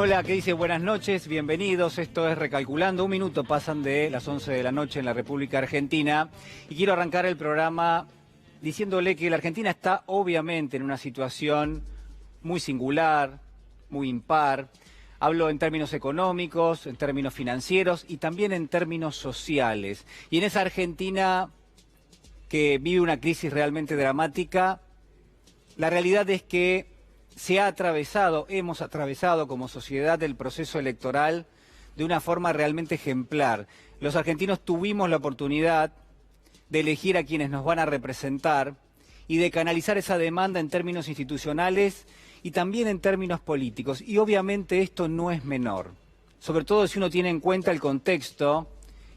Hola, ¿qué dice? Buenas noches, bienvenidos. Esto es Recalculando. Un minuto pasan de las 11 de la noche en la República Argentina. Y quiero arrancar el programa diciéndole que la Argentina está obviamente en una situación muy singular, muy impar. Hablo en términos económicos, en términos financieros y también en términos sociales. Y en esa Argentina que vive una crisis realmente dramática, la realidad es que hemos atravesado como sociedad el proceso electoral de una forma realmente ejemplar. Los argentinos tuvimos la oportunidad de elegir a quienes nos van a representar y de canalizar esa demanda en términos institucionales y también en términos políticos. Y obviamente esto no es menor, sobre todo si uno tiene en cuenta el contexto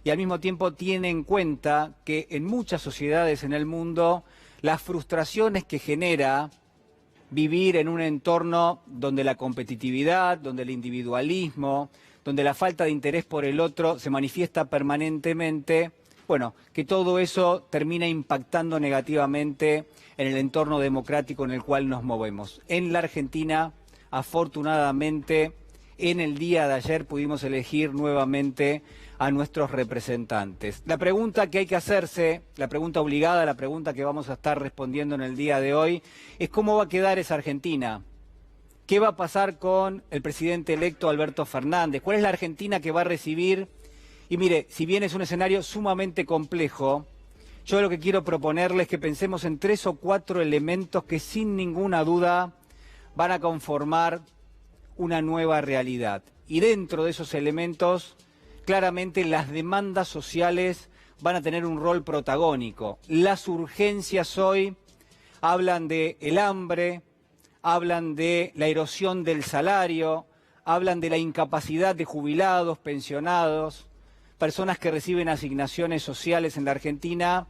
y al mismo tiempo tiene en cuenta que en muchas sociedades en el mundo las frustraciones que genera vivir en un entorno donde la competitividad, donde el individualismo, donde la falta de interés por el otro se manifiesta permanentemente, bueno, que todo eso termina impactando negativamente en el entorno democrático en el cual nos movemos. En la Argentina, afortunadamente, en el día de ayer pudimos elegir nuevamente a nuestros representantes. La pregunta que hay que hacerse, la pregunta obligada, la pregunta que vamos a estar respondiendo en el día de hoy, es cómo va a quedar esa Argentina. ¿Qué va a pasar con el presidente electo Alberto Fernández? ¿Cuál es la Argentina que va a recibir? Y mire, si bien es un escenario sumamente complejo, yo lo que quiero proponerles es que pensemos en 3 o 4 elementos que sin ninguna duda van a conformar una nueva realidad. Y dentro de esos elementos, claramente las demandas sociales van a tener un rol protagónico. Las urgencias hoy hablan del hambre, hablan de la erosión del salario, hablan de la incapacidad de jubilados, pensionados, personas que reciben asignaciones sociales en la Argentina,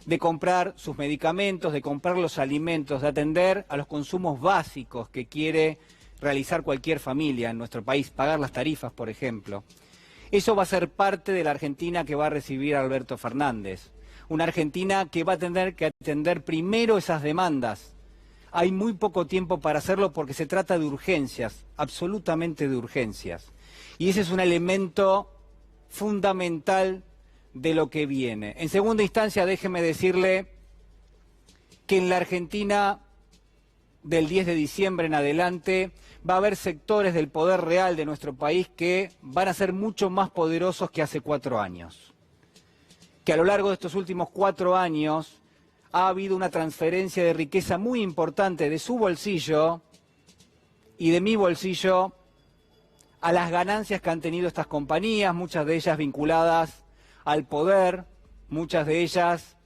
de comprar sus medicamentos, de comprar los alimentos, de atender a los consumos básicos que quiere realizar cualquier familia en nuestro país, pagar las tarifas, por ejemplo. Eso va a ser parte de la Argentina que va a recibir Alberto Fernández. Una Argentina que va a tener que atender primero esas demandas. Hay muy poco tiempo para hacerlo porque se trata de urgencias, absolutamente de urgencias. Y ese es un elemento fundamental de lo que viene. En segunda instancia, déjeme decirle que en la Argentina del 10 de diciembre en adelante va a haber sectores del poder real de nuestro país que van a ser mucho más poderosos que hace 4 años. Que a lo largo de estos últimos 4 años ha habido una transferencia de riqueza muy importante de su bolsillo y de mi bolsillo a las ganancias que han tenido estas compañías, muchas de ellas vinculadas al poder, muchas de ellas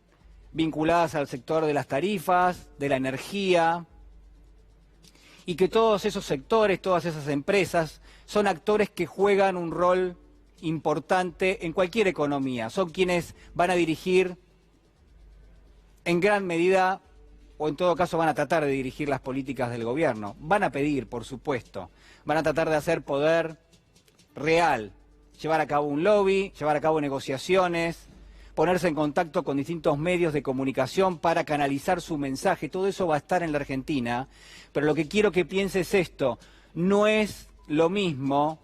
vinculadas al sector de las tarifas, de la energía, y que todos esos sectores, todas esas empresas, son actores que juegan un rol importante en cualquier economía. Son quienes van a dirigir en gran medida, o en todo caso van a tratar de dirigir las políticas del gobierno. Van a pedir, por supuesto, van a tratar de hacer poder real, llevar a cabo un lobby, llevar a cabo negociaciones, ponerse en contacto con distintos medios de comunicación para canalizar su mensaje. Todo eso va a estar en la Argentina, pero lo que quiero que piense es esto: no es lo mismo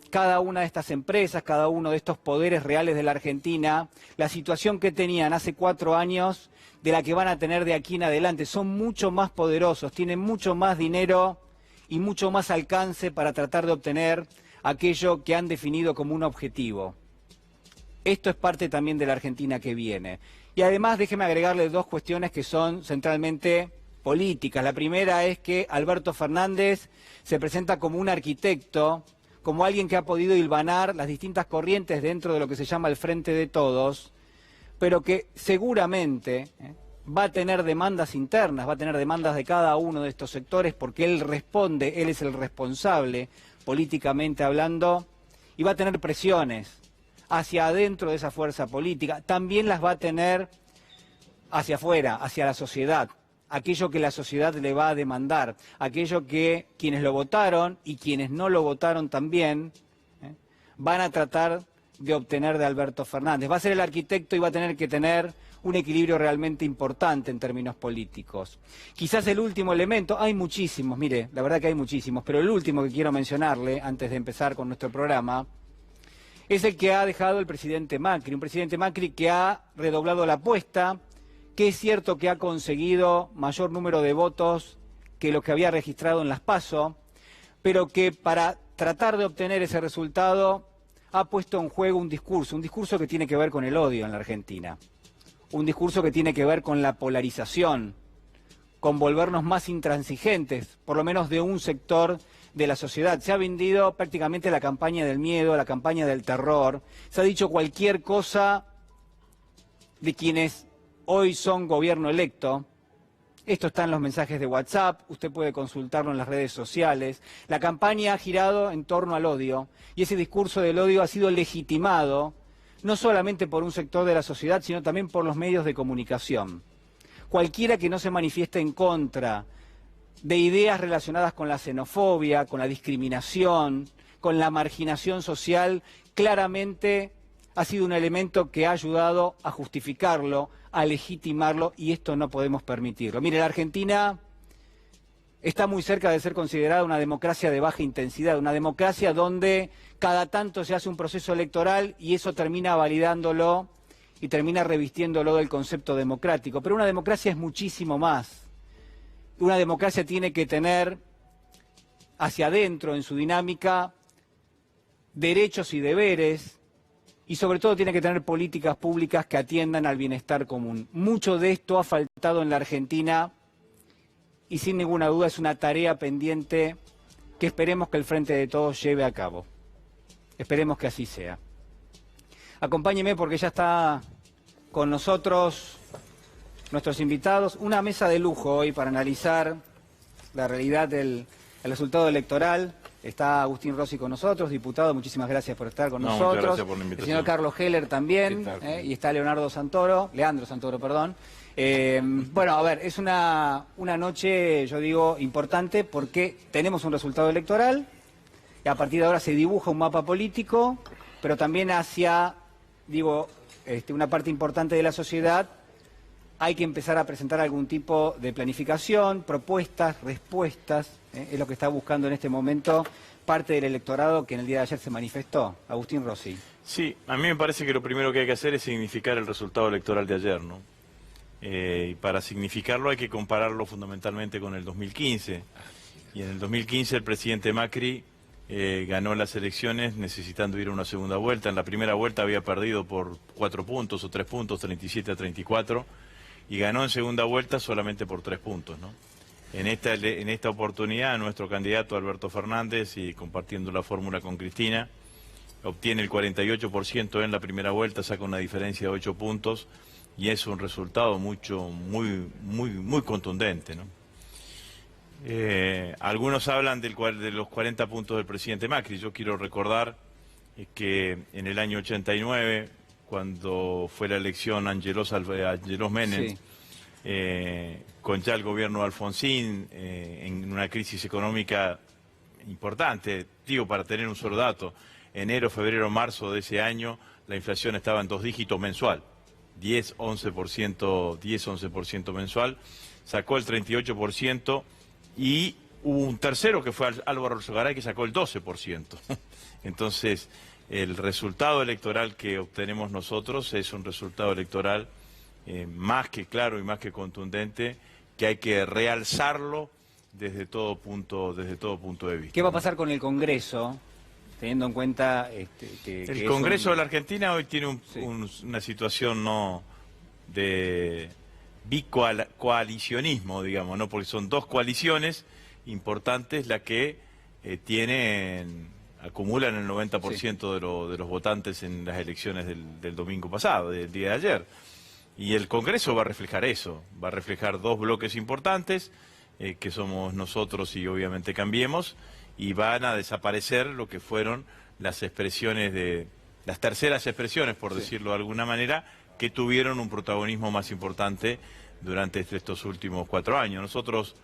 cada una de estas empresas, cada uno de estos poderes reales de la Argentina, la situación que tenían hace 4 años de la que van a tener de aquí en adelante. Son mucho más poderosos, tienen mucho más dinero y mucho más alcance para tratar de obtener aquello que han definido como un objetivo. Esto es parte también de la Argentina que viene. Y además déjeme agregarle 2 cuestiones que son centralmente políticas. La primera es que Alberto Fernández se presenta como un arquitecto, como alguien que ha podido hilvanar las distintas corrientes dentro de lo que se llama el Frente de Todos, pero que seguramente va a tener demandas internas, va a tener demandas de cada uno de estos sectores, porque él responde, él es el responsable, políticamente hablando, y va a tener presiones hacia adentro de esa fuerza política. También las va a tener hacia afuera, hacia la sociedad. Aquello que la sociedad le va a demandar, aquello que quienes lo votaron y quienes no lo votaron también van a tratar de obtener de Alberto Fernández. Va a ser el arquitecto y va a tener que tener un equilibrio realmente importante en términos políticos. Quizás el último elemento, hay muchísimos, mire, la verdad que hay muchísimos, pero el último que quiero mencionarle antes de empezar con nuestro programa es el que ha dejado el presidente Macri, un presidente Macri que ha redoblado la apuesta, que es cierto que ha conseguido mayor número de votos que lo que había registrado en las PASO, pero que para tratar de obtener ese resultado ha puesto en juego un discurso que tiene que ver con el odio en la Argentina, un discurso que tiene que ver con la polarización, con volvernos más intransigentes, por lo menos de un sector de la sociedad. Se ha vendido prácticamente la campaña del miedo, la campaña del terror, se ha dicho cualquier cosa de quienes hoy son gobierno electo. Esto está en los mensajes de WhatsApp, usted puede consultarlo en las redes sociales. La campaña ha girado en torno al odio y ese discurso del odio ha sido legitimado no solamente por un sector de la sociedad, sino también por los medios de comunicación. Cualquiera que no se manifieste en contra de ideas relacionadas con la xenofobia, con la discriminación, con la marginación social, claramente ha sido un elemento que ha ayudado a justificarlo, a legitimarlo, y esto no podemos permitirlo. Mire, la Argentina está muy cerca de ser considerada una democracia de baja intensidad, una democracia donde cada tanto se hace un proceso electoral y eso termina validándolo y termina revistiéndolo del concepto democrático. Pero una democracia es muchísimo más. Una democracia tiene que tener hacia adentro, en su dinámica, derechos y deberes, y sobre todo tiene que tener políticas públicas que atiendan al bienestar común. Mucho de esto ha faltado en la Argentina y sin ninguna duda es una tarea pendiente que esperemos que el Frente de Todos lleve a cabo. Esperemos que así sea. Acompáñeme porque ya está con nosotros nuestros invitados. Una mesa de lujo hoy para analizar la realidad del resultado electoral. Está Agustín Rossi con nosotros, diputado, muchísimas gracias por estar con nosotros. Muchas gracias por la invitación. El señor Carlos Heller también, y está Leandro Santoro, perdón. Bueno, a ver, es una noche, yo digo, importante porque tenemos un resultado electoral y a partir de ahora se dibuja un mapa político, pero también hacia, digo, una parte importante de la sociedad hay que empezar a presentar algún tipo de planificación, propuestas, respuestas, es lo que está buscando en este momento parte del electorado que en el día de ayer se manifestó. Agustín Rossi. Sí, a mí me parece que lo primero que hay que hacer es significar el resultado electoral de ayer, ¿no? Y para significarlo hay que compararlo fundamentalmente con el 2015. Y en el 2015 el presidente Macri ganó las elecciones necesitando ir a una segunda vuelta. En la primera vuelta había perdido por 4 puntos o 3 puntos, 37-34. Y ganó en segunda vuelta solamente por 3 puntos, ¿no? En esta oportunidad, nuestro candidato Alberto Fernández, y compartiendo la fórmula con Cristina, obtiene el 48% en la primera vuelta, saca una diferencia de 8 puntos, y es un resultado muy contundente, ¿no? Algunos hablan de los 40 puntos del presidente Macri. Yo quiero recordar que en el año 89... cuando fue la elección Angelos Menem, sí, con ya el gobierno de Alfonsín, en una crisis económica importante, digo para tener un solo dato, enero, febrero, marzo de ese año, la inflación estaba en 2 dígitos mensual, 10-11% mensual, sacó el 38% y hubo un tercero que fue Álvaro Alzogaray que sacó el 12%. Entonces, el resultado electoral que obtenemos nosotros es un resultado electoral más que claro y más que contundente, que hay que realzarlo desde todo punto de vista. ¿Qué va a pasar con el Congreso, teniendo en cuenta que el Congreso de la Argentina hoy tiene una situación no de bicoalicionismo, digamos, ¿no? Porque son 2 coaliciones importantes las que acumulan el 90% sí, de los votantes en las elecciones del domingo pasado, del día de ayer. Y el Congreso va a reflejar eso, va a reflejar 2 bloques importantes, que somos nosotros y obviamente Cambiemos, y van a desaparecer lo que fueron las terceras expresiones, por sí, decirlo de alguna manera, que tuvieron un protagonismo más importante durante estos últimos 4 años. Nosotros,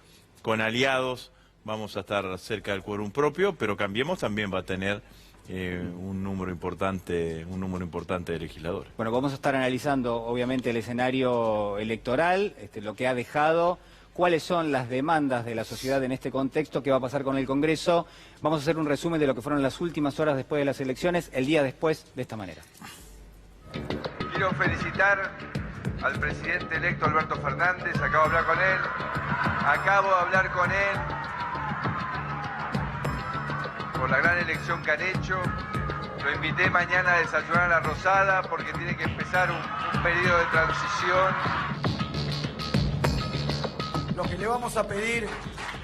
con aliados, vamos a estar cerca del quórum propio, pero Cambiemos también va a tener un número importante de legisladores. Bueno, vamos a estar analizando obviamente el escenario electoral, lo que ha dejado, cuáles son las demandas de la sociedad en este contexto, qué va a pasar con el Congreso. Vamos a hacer un resumen de lo que fueron las últimas horas después de las elecciones, el día después, de esta manera. Quiero felicitar al presidente electo Alberto Fernández, acabo de hablar con él por la gran elección que han hecho. Lo invité mañana a desayunar a la Rosada porque tiene que empezar un periodo de transición. Lo que le vamos a pedir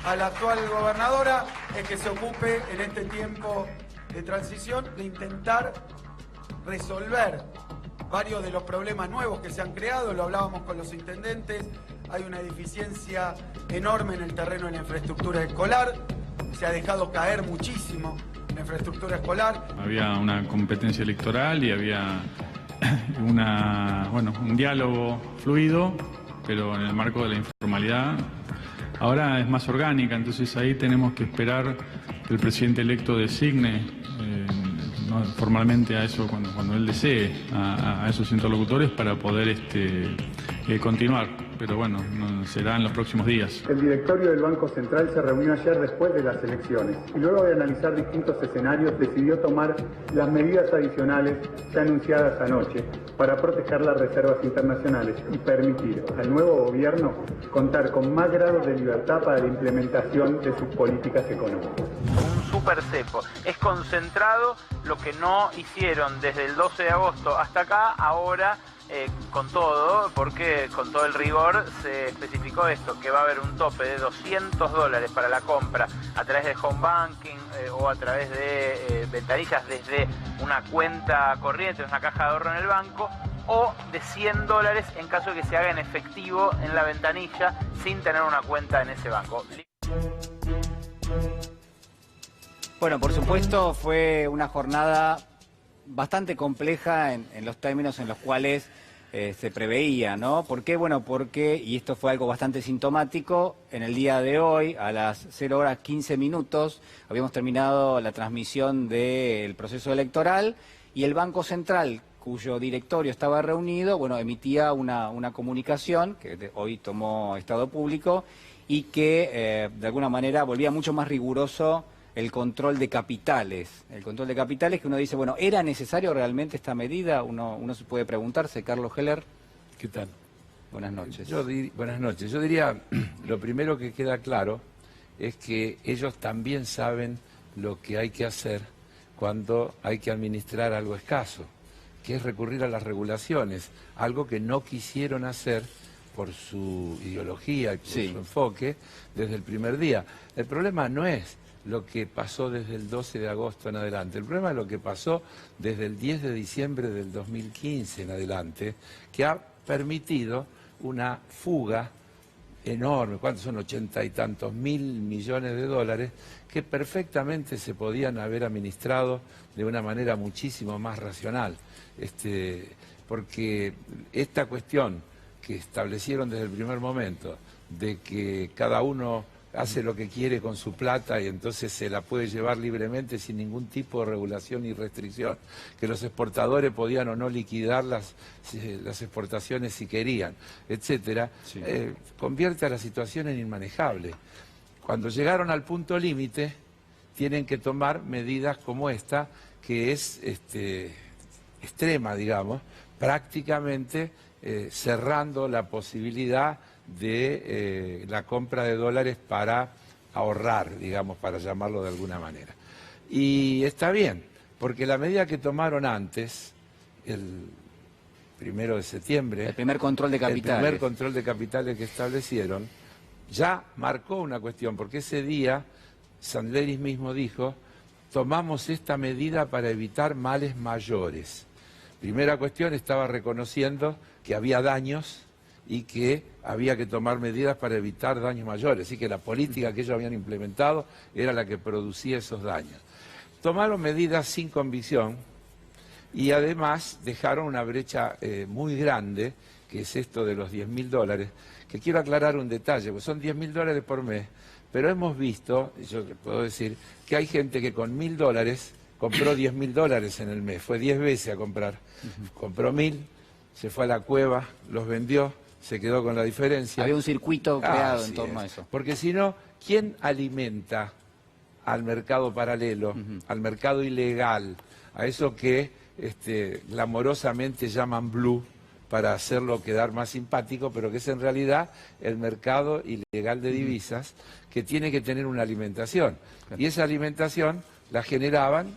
a la actual gobernadora es que se ocupe en este tiempo de transición de intentar resolver varios de los problemas nuevos que se han creado. Lo hablábamos con los intendentes, hay una deficiencia enorme en el terreno de la infraestructura escolar, se ha dejado caer muchísimo la infraestructura escolar. Había una competencia electoral y había un diálogo fluido, pero en el marco de la informalidad. Ahora es más orgánica, entonces ahí tenemos que esperar que el presidente electo designe formalmente a eso cuando él desee a esos interlocutores para poder continuar, pero bueno, será en los próximos días. El directorio del Banco Central se reunió ayer después de las elecciones y luego de analizar distintos escenarios decidió tomar las medidas adicionales ya anunciadas anoche para proteger las reservas internacionales y permitir al nuevo gobierno contar con más grados de libertad para la implementación de sus políticas económicas. Un super cepo. Es concentrado lo que no hicieron desde el 12 de agosto hasta acá, ahora con todo, porque con todo el rigor se especificó esto, que va a haber un tope de $200 para la compra a través de home banking o a través de ventanillas desde una cuenta corriente, una caja de ahorro en el banco, o de $100 en caso de que se haga en efectivo en la ventanilla sin tener una cuenta en ese banco. Bueno, por supuesto fue una jornada bastante compleja en los términos en los cuales se preveía, ¿no? ¿Por qué? Bueno, porque, y esto fue algo bastante sintomático, en el día de hoy, a las 0:15, habíamos terminado la transmisión del proceso electoral y el Banco Central, cuyo directorio estaba reunido, bueno, emitía una comunicación que hoy tomó estado público y que de alguna manera volvía mucho más riguroso el control de capitales. El control de capitales que uno dice, bueno, ¿era necesario realmente esta medida? Uno se puede preguntarse. Carlos Heller. ¿Qué tal? Buenas noches. Buenas noches. Yo diría, lo primero que queda claro es que ellos también saben lo que hay que hacer cuando hay que administrar algo escaso, que es recurrir a las regulaciones, algo que no quisieron hacer por su ideología y por su enfoque desde el primer día. El problema no es lo que pasó desde el 12 de agosto en adelante. El problema es lo que pasó desde el 10 de diciembre del 2015 en adelante, que ha permitido una fuga enorme, ¿cuántos son? 80 y tantos mil millones de dólares, que perfectamente se podían haber administrado de una manera muchísimo más racional. Porque esta cuestión que establecieron desde el primer momento, de que cada uno hace lo que quiere con su plata y entonces se la puede llevar libremente sin ningún tipo de regulación ni restricción, que los exportadores podían o no liquidar las exportaciones si querían, etcétera, convierte a la situación en inmanejable. Cuando llegaron al punto límite, tienen que tomar medidas como esta, que es extrema, digamos, prácticamente cerrando la posibilidad de la compra de dólares para ahorrar, digamos, para llamarlo de alguna manera. Y está bien, porque la medida que tomaron antes, el 1 de septiembre... El primer control de capitales. El primer control de capitales que establecieron, ya marcó una cuestión, porque ese día Sandleris mismo dijo, tomamos esta medida para evitar males mayores. Primera cuestión, estaba reconociendo que había daños y que había que tomar medidas para evitar daños mayores. Así que la política que ellos habían implementado era la que producía esos daños. Tomaron medidas sin convicción y además dejaron una brecha muy grande, que es esto de los $10.000, que quiero aclarar un detalle, pues son $10.000 por mes, pero hemos visto, yo le puedo decir, que hay gente que con $1.000 compró $10.000 en el mes, fue 10 veces a comprar. Compró 1.000, se fue a la cueva, los vendió, se quedó con la diferencia. Había un circuito creado en torno a eso. Porque si no, ¿quién alimenta al mercado paralelo, al mercado ilegal, a eso que glamorosamente llaman blue, para hacerlo quedar más simpático, pero que es en realidad el mercado ilegal de divisas, que tiene que tener una alimentación? Y esa alimentación la generaban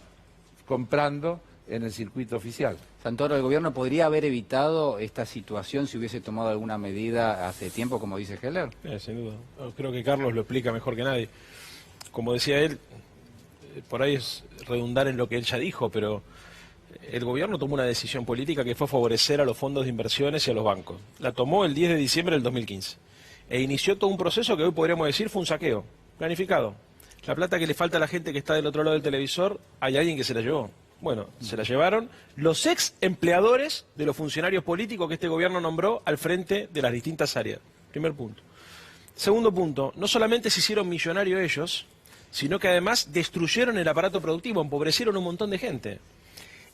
comprando en el circuito oficial. Santoro, ¿el gobierno podría haber evitado esta situación si hubiese tomado alguna medida hace tiempo, como dice Heller? Sin duda. Creo que Carlos lo explica mejor que nadie. Como decía él, por ahí es redundar en lo que él ya dijo, pero el gobierno tomó una decisión política que fue favorecer a los fondos de inversiones y a los bancos. La tomó el 10 de diciembre del 2015 e inició todo un proceso que hoy podríamos decir fue un saqueo, planificado. La plata que le falta a la gente que está del otro lado del televisor, hay alguien que se la llevó. Bueno, se la llevaron los ex empleadores de los funcionarios políticos que este gobierno nombró al frente de las distintas áreas. Primer punto. Segundo punto, no solamente se hicieron millonarios ellos, sino que además destruyeron el aparato productivo, empobrecieron un montón de gente.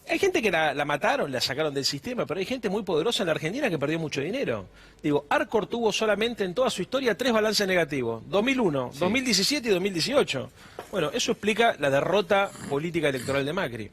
Hay gente que la mataron, la sacaron del sistema, pero hay gente muy poderosa en la Argentina que perdió mucho dinero. Digo, Arcor tuvo solamente en toda su historia 3 balances negativos, 2001, 2017 y 2018. Bueno, eso explica la derrota política electoral de Macri.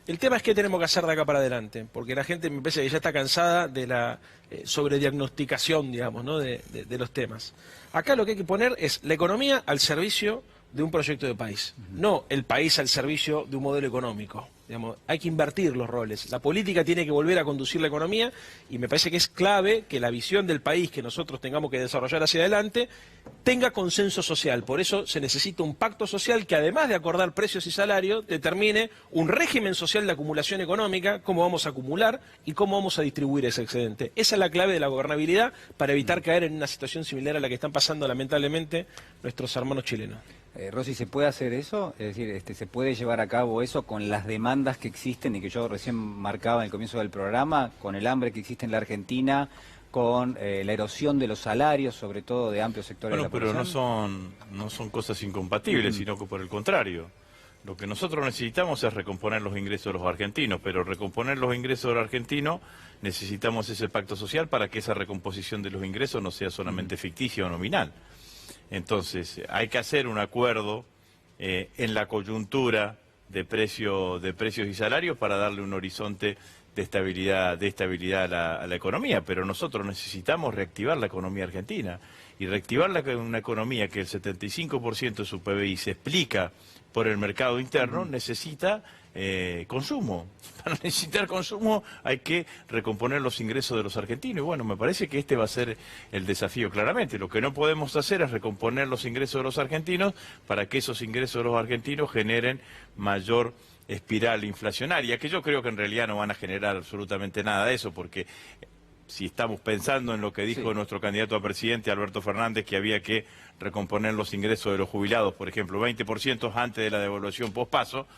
El tema es qué tenemos que hacer de acá para adelante, porque la gente me parece que ya está cansada de la sobrediagnosticación, digamos, ¿no? de los temas. Acá lo que hay que poner es la economía al servicio de un proyecto de país, no el país al servicio de un modelo económico. Digamos, hay que invertir los roles. La política tiene que volver a conducir la economía y me parece que es clave que la visión del país que nosotros tengamos que desarrollar hacia adelante tenga consenso social. Por eso se necesita un pacto social que, además de acordar precios y salarios, determine un régimen social de acumulación económica, cómo vamos a acumular y cómo vamos a distribuir ese excedente. Esa es la clave de la gobernabilidad para evitar caer en una situación similar a la que están pasando lamentablemente nuestros hermanos chilenos. Rosy, ¿se puede hacer eso? Es decir, ¿se puede llevar a cabo eso con las demandas que existen y que yo recién marcaba en el comienzo del programa, con el hambre que existe en la Argentina, con la erosión de los salarios, sobre todo de amplios sectores de la población? Pero no son cosas incompatibles, sino que por el contrario. Lo que nosotros necesitamos es recomponer los ingresos de los argentinos, pero recomponer los ingresos de los argentinos necesitamos ese pacto social para que esa recomposición de los ingresos no sea solamente ficticia o nominal. Entonces, hay que hacer un acuerdo en la coyuntura de precios y salarios para darle un horizonte de estabilidad a la economía, pero nosotros necesitamos reactivar la economía argentina, y reactivar una economía que el 75% de su PBI se explica por el mercado interno, necesita consumo. Para necesitar consumo hay que recomponer los ingresos de los argentinos, y bueno, me parece que este va a ser el desafío claramente. Lo que no podemos hacer es recomponer los ingresos de los argentinos para que esos ingresos de los argentinos generen mayor espiral inflacionaria, que yo creo que en realidad no van a generar absolutamente nada de eso, porque si estamos pensando en lo que dijo nuestro candidato a presidente, Alberto Fernández, que había que recomponer los ingresos de los jubilados, por ejemplo, 20% antes de la devaluación pospaso,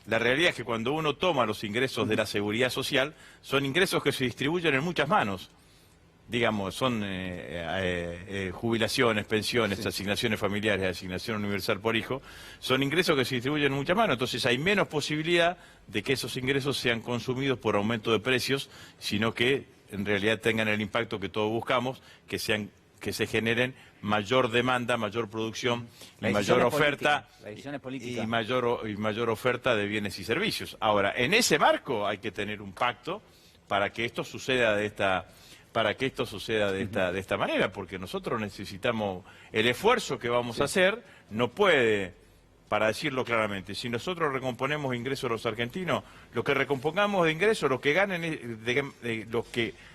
la realidad es que cuando uno toma los ingresos de la seguridad social, son ingresos que se distribuyen en muchas manos. Digamos, son jubilaciones, pensiones, asignaciones familiares, asignación universal por hijo, son ingresos que se distribuyen en muchas manos, entonces hay menos posibilidad de que esos ingresos sean consumidos por aumento de precios, sino que en realidad tengan el impacto que todos buscamos, que se generen mayor demanda, mayor producción y mayor oferta y mayor oferta de bienes y servicios. Ahora, en ese marco hay que tener un pacto para que esto suceda de esta manera, porque nosotros necesitamos el esfuerzo que vamos a hacer, no puede, para decirlo claramente, si nosotros recomponemos ingresos a los argentinos, lo que recompongamos de ingresos, lo que ganen, los que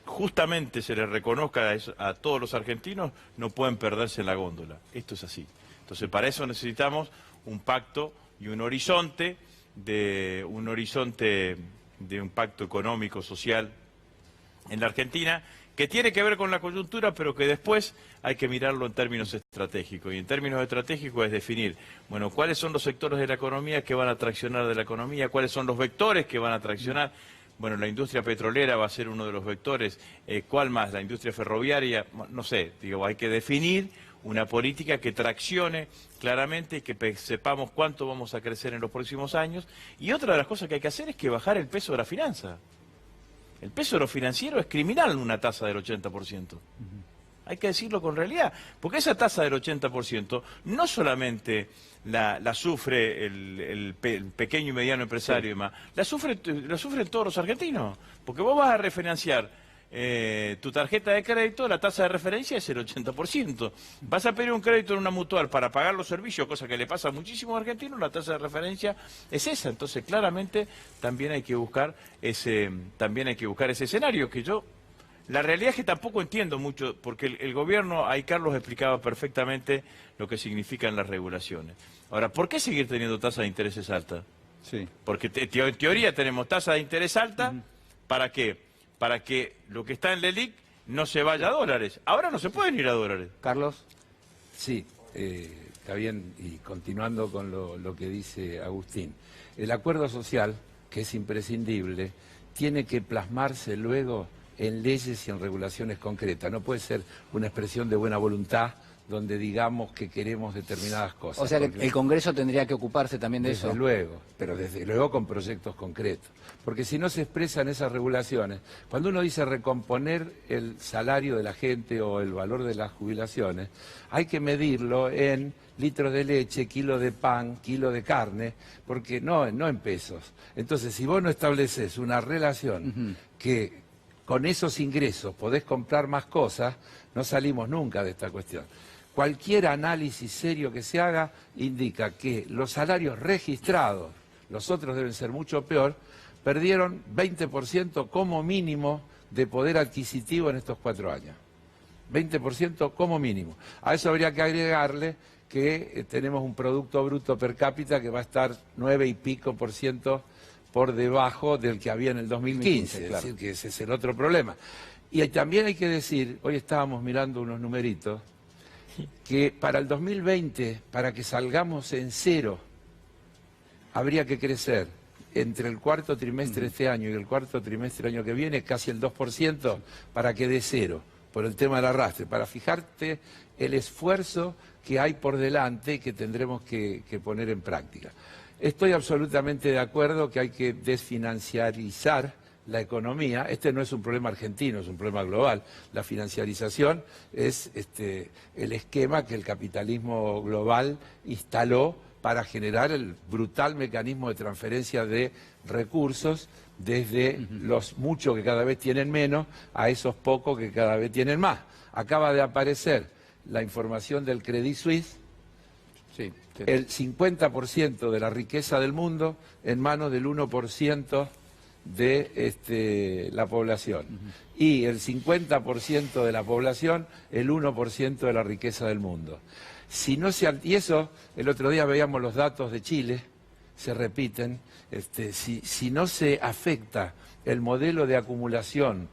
justamente se les reconozca a todos los argentinos, no pueden perderse en la góndola. Esto es así. Entonces, para eso necesitamos un pacto y un horizonte de un pacto económico, social en la Argentina, que tiene que ver con la coyuntura, pero que después hay que mirarlo en términos estratégicos. Y en términos estratégicos es definir, bueno, cuáles son los sectores de la economía que van a traccionar de la economía, cuáles son los vectores que van a traccionar. Bueno, la industria petrolera va a ser uno de los vectores. ¿Cuál más? La industria ferroviaria, no sé, digo, hay que definir una política que traccione claramente, que sepamos cuánto vamos a crecer en los próximos años. Y otra de las cosas que hay que hacer es que bajar el peso de la finanza. El peso de lo financiero es criminal en una tasa del 80%. Hay que decirlo con realidad, porque esa tasa del 80% no solamente la sufre el pequeño y mediano empresario y demás, la sufren todos los argentinos, porque vos vas a refinanciar tu tarjeta de crédito, la tasa de referencia es el 80%. Vas a pedir un crédito en una mutual para pagar los servicios, cosa que le pasa a muchísimos argentinos, la tasa de referencia es esa. Entonces, claramente, también hay que buscar ese escenario que yo... La realidad es que tampoco entiendo mucho, porque el gobierno, ahí Carlos explicaba perfectamente lo que significan las regulaciones. Ahora, ¿por qué seguir teniendo tasas de intereses altas? Sí. Porque en teoría tenemos tasas de interés altas, ¿para qué? Para que lo que está en la LELIQ no se vaya a dólares. Ahora no se pueden ir a dólares. Carlos. Sí, está bien, y continuando con lo que dice Agustín. El acuerdo social, que es imprescindible, tiene que plasmarse luego en leyes y en regulaciones concretas. No puede ser una expresión de buena voluntad donde digamos que queremos determinadas cosas. O sea que el Congreso tendría que ocuparse también de eso. Desde luego, pero desde luego con proyectos concretos. Porque si no se expresan esas regulaciones, cuando uno dice recomponer el salario de la gente o el valor de las jubilaciones, hay que medirlo en litros de leche, kilo de pan, kilo de carne, porque no en pesos. Entonces, si vos no estableces una relación que con esos ingresos podés comprar más cosas, no salimos nunca de esta cuestión. Cualquier análisis serio que se haga indica que los salarios registrados, los otros deben ser mucho peor, perdieron 20% como mínimo de poder adquisitivo en estos 4 años. 20% como mínimo. A eso habría que agregarle que tenemos un Producto Bruto Per cápita que va a estar 9 y pico por ciento por debajo del que había en el 2015, claro. Es decir, que ese es el otro problema. Y también hay que decir, hoy estábamos mirando unos numeritos, que para el 2020, para que salgamos en cero, habría que crecer entre el cuarto trimestre de este año y el cuarto trimestre del año que viene casi el 2% para que dé cero, por el tema del arrastre, para fijarte el esfuerzo que hay por delante y que tendremos que poner en práctica. Estoy absolutamente de acuerdo que hay que desfinanciarizar la economía. Este no es un problema argentino, es un problema global. La financiarización es el esquema que el capitalismo global instaló para generar el brutal mecanismo de transferencia de recursos desde los muchos que cada vez tienen menos a esos pocos que cada vez tienen más. Acaba de aparecer la información del Credit Suisse. Sí. El 50% de la riqueza del mundo en manos del 1% de la población. Y el 50% de la población, el 1% de la riqueza del mundo. Y eso, el otro día veíamos los datos de Chile, se repiten, si no se afecta el modelo de acumulación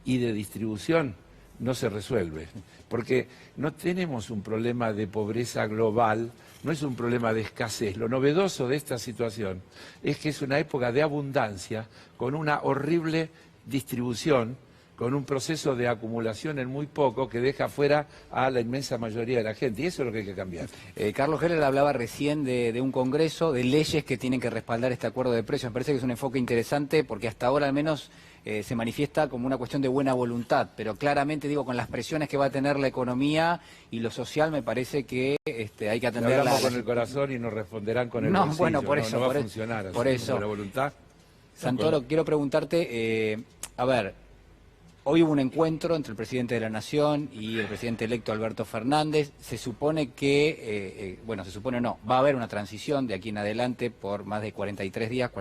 y de distribución, no se resuelve. Porque no tenemos un problema de pobreza global, no es un problema de escasez. Lo novedoso de esta situación es que es una época de abundancia, con una horrible distribución, con un proceso de acumulación en muy poco que deja fuera a la inmensa mayoría de la gente. Y eso es lo que hay que cambiar. Carlos Heller hablaba recién de un congreso, de leyes que tienen que respaldar este acuerdo de precios. Me parece que es un enfoque interesante porque hasta ahora al menos se manifiesta como una cuestión de buena voluntad, pero claramente digo, con las presiones que va a tener la economía y lo social, me parece que hay que atender hablamos con el corazón y nos responderán con el bolsillo. Bueno, por eso, no va a funcionar por así, eso. Con la voluntad. Santoro, quiero preguntarte, a ver, hoy hubo un encuentro entre el presidente de la Nación y el presidente electo Alberto Fernández. Se supone que, va a haber una transición de aquí en adelante por más de 43 días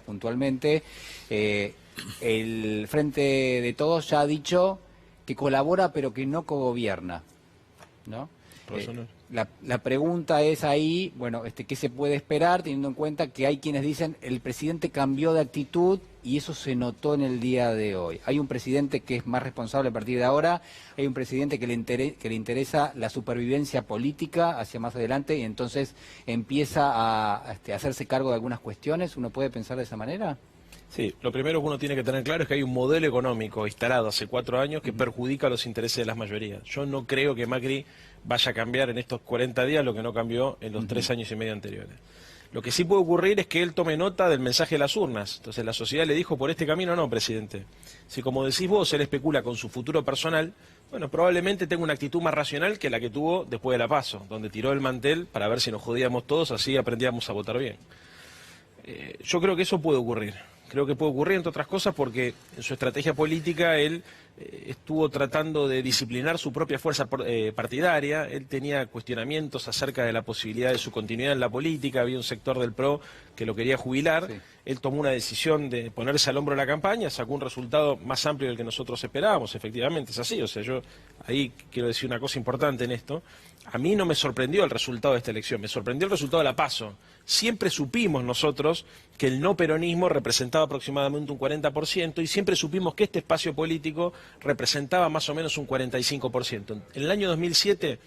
puntualmente. El Frente de Todos ya ha dicho que colabora pero que no cogobierna, ¿no? La pregunta es ahí, bueno, ¿qué se puede esperar teniendo en cuenta que hay quienes dicen el presidente cambió de actitud y eso se notó en el día de hoy? Hay un presidente que es más responsable a partir de ahora, hay un presidente que le interesa la supervivencia política hacia más adelante y entonces empieza a hacerse cargo de algunas cuestiones. ¿Uno puede pensar de esa manera? Sí, lo primero que uno tiene que tener claro es que hay un modelo económico instalado hace 4 años que perjudica los intereses de las mayorías. Yo no creo que Macri vaya a cambiar en estos 40 días lo que no cambió en los 3 años y medio anteriores. Lo que sí puede ocurrir es que él tome nota del mensaje de las urnas. Entonces la sociedad le dijo, por este camino no, presidente. Si como decís vos, él especula con su futuro personal, bueno, probablemente tenga una actitud más racional que la que tuvo después de la PASO, donde tiró el mantel para ver si nos jodíamos todos, así aprendíamos a votar bien. Yo creo que eso puede ocurrir. Creo que puede ocurrir, entre otras cosas, porque en su estrategia política él estuvo tratando de disciplinar su propia fuerza partidaria. Él tenía cuestionamientos acerca de la posibilidad de su continuidad en la política. Había un sector del PRO que lo quería jubilar. Sí. Él tomó una decisión de ponerse al hombro de la campaña, sacó un resultado más amplio del que nosotros esperábamos. Efectivamente, es así. O sea, yo ahí quiero decir una cosa importante en esto. A mí no me sorprendió el resultado de esta elección, me sorprendió el resultado de la PASO. Siempre supimos nosotros que el no peronismo representaba aproximadamente un 40% y siempre supimos que este espacio político representaba más o menos un 45%. En el año 2007,